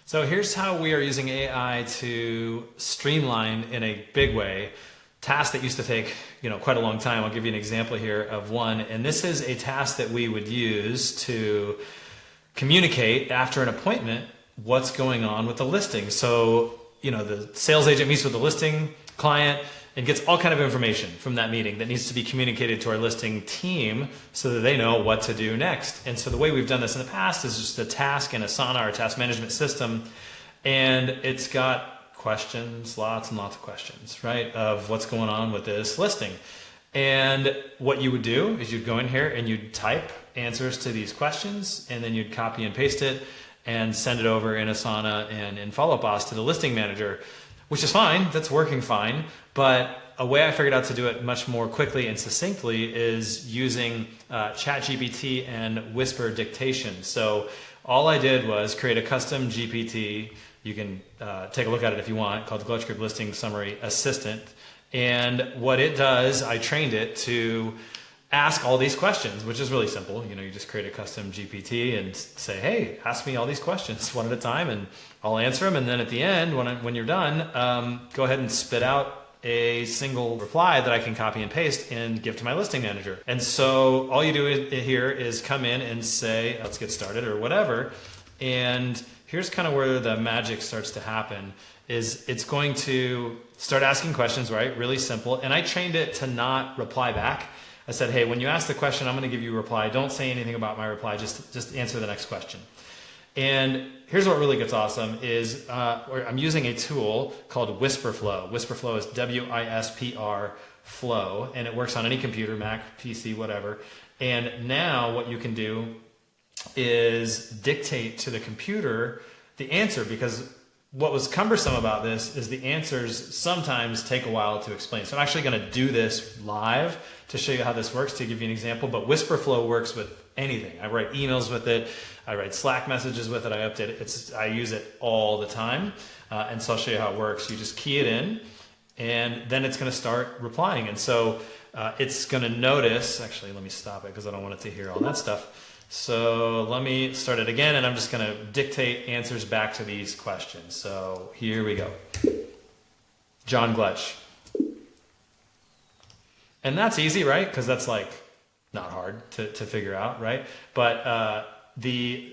So here's how we are using AI to streamline in a big way tasks that used to take quite a long time. I'll give you an example here of one, and this is a task that we would use to communicate after an appointment what's going on with the listing. So the sales agent meets with the listing client and gets all kind of information from that meeting that needs to be communicated to our listing team so that they know what to do next. And so the way we've done this in the past is just a task in Asana, our task management system, and it's got questions, lots and lots of questions, right, of what's going on with this listing. And what you would do is you'd go in here and you'd type answers to these questions, and then you'd copy and paste it and send it over in Asana and in Follow Up Boss to the listing manager, which is fine, that's working fine. But a way I figured out to do it much more quickly and succinctly is using GPT and Whisper Dictation. So all I did was create a custom GPT. You can take a look at it if you want, called Glitch Group Listing Summary Assistant. And what it does, I trained it to ask all these questions, which is really simple. You just create a custom GPT and say, hey, ask me all these questions one at a time, and I'll answer them. And then at the end, when you're done, go ahead and spit out a single reply that I can copy and paste and give to my listing manager. And so all you do here is come in and say, let's get started or whatever. And here's kind of where the magic starts to happen, is it's going to start asking questions, right? Really simple. And I trained it to not reply back. I said, hey, when you ask the question, I'm going to give you a reply. Don't say anything about my reply. Just answer the next question. And here's what really gets awesome is I'm using a tool called Whisper Flow. Whisper Flow is WISPR Flow, and it works on any computer, Mac, PC, whatever. And now what you can do is dictate to the computer the answer, because what was cumbersome about this is the answers sometimes take a while to explain. So I'm actually going to do this live to show you how this works, to give you an example. But Whisper Flow works with anything. I write emails with it. I write Slack messages with it. I update it. I use it all the time. And so I'll show you how it works. You just key it in, and then it's going to start replying. And so it's going to notice, actually, let me stop it because I don't want it to hear all that stuff. So let me start it again, and I'm just going to dictate answers back to these questions. So here we go. John Gletch. And that's easy, right? Because that's not hard to figure out, right? But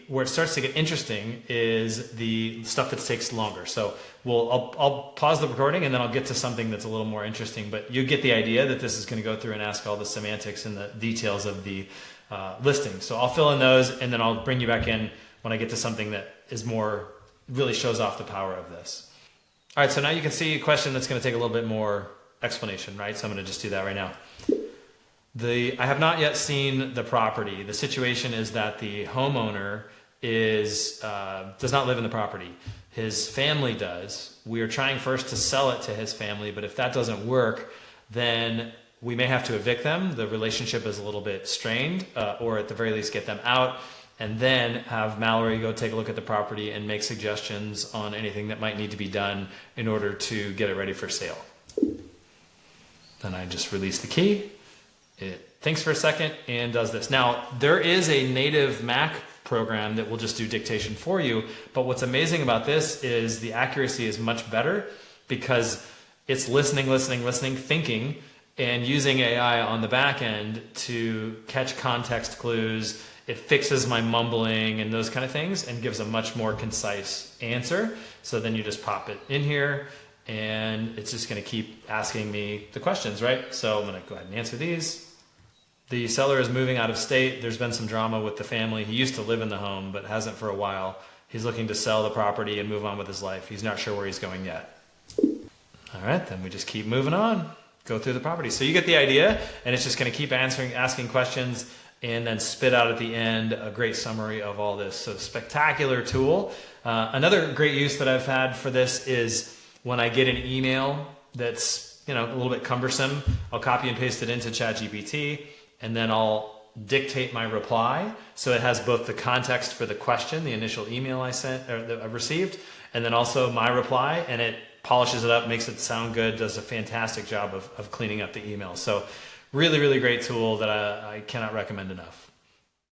where it starts to get interesting is the stuff that takes longer. So I'll pause the recording, and then I'll get to something that's a little more interesting. But you get the idea that this is going to go through and ask all the semantics and the details of the listing. So I'll fill in those, and then I'll bring you back in when I get to something that is really shows off the power of this. All right, so now you can see a question that's going to take a little bit more explanation, right? So I'm going to just do that right now. I have not yet seen the property. The situation is that the homeowner does not live in the property. His family does. We are trying first to sell it to his family, but if that doesn't work, then we may have to evict them. The relationship is a little bit strained, or at the very least get them out, and then have Mallory go take a look at the property and make suggestions on anything that might need to be done in order to get it ready for sale. Then I just release the key. It thinks for a second and does this. Now, there is a native Mac program that will just do dictation for you, but what's amazing about this is the accuracy is much better because it's listening, thinking, and using AI on the back end to catch context clues. It fixes my mumbling and those kind of things and gives a much more concise answer. So then you just pop it in here, and it's just going to keep asking me the questions, right? So I'm going to go ahead and answer these. The seller is moving out of state. There's been some drama with the family. He used to live in the home, but hasn't for a while. He's looking to sell the property and move on with his life. He's not sure where he's going yet. All right, then we just keep moving on. Go through the property. So you get the idea, and it's just going to keep asking questions, and then spit out at the end a great summary of all this. So spectacular tool. Another great use that I've had for this is when I get an email that's a little bit cumbersome, I'll copy and paste it into ChatGPT, and then I'll dictate my reply. So it has both the context for the question, the initial email I sent or that I received, and then also my reply, and it polishes it up, makes it sound good, does a fantastic job of cleaning up the email. So really, really great tool that I cannot recommend enough.